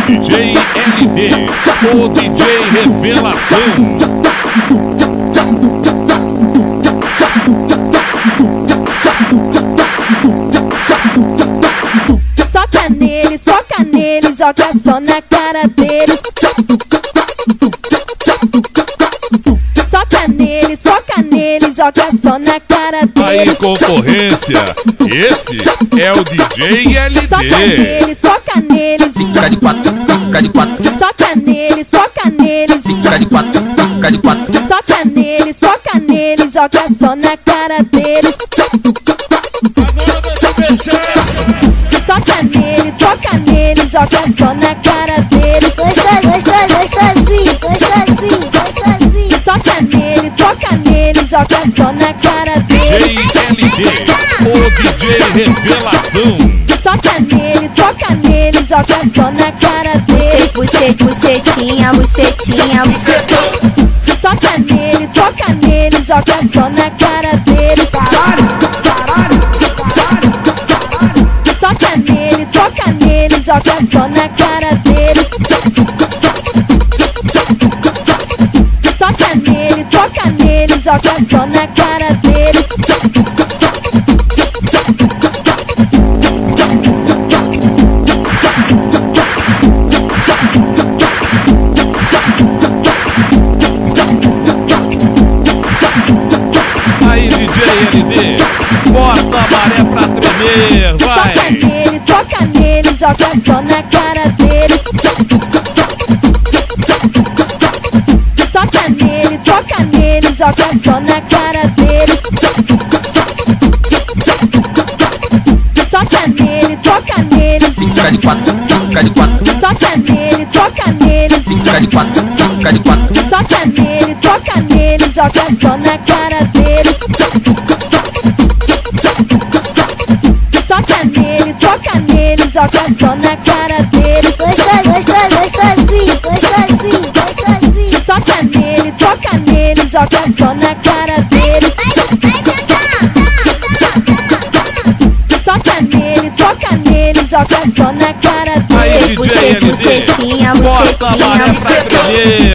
DJ LD, o DJ Revelação. Soca nele, joga só na cara dele. Soca nele, joga só na cara dele. Aí, concorrência, esse é o DJ LD. Soca nele, fica de quatro, fica de quatro. Soca nele, fica de quatro, fica de quatro. Soca nele, joga só na cara dele. Soca nele, joga só na cara dele. Gostosinho. Soca nele, joga só na cara dele. DJ LD, o DJ Revelação. Soca nele, joga só na cara dele. Bucetinha. Soca nele, joga só na cara dele. Soca nele, joga só na cara dele. Soca nele, joga só na cara dele. Aí, DJ LD, bota a maré pra tremer, vai! Soca nele, joga só na cara dele. Soca nele, joga só na cara dele. Soca nele, Fica de quatro, fica de quatro. soca nele, Fica de quatro, fica de quatro. soca nele, joga só na cara dele. Soca nele, joga só na cara dele. Gostosinho. Soca nele, joga só na cara dele. Soca nele, joga só na cara dele. Aí, DJ LD, bota a maré pra tremer.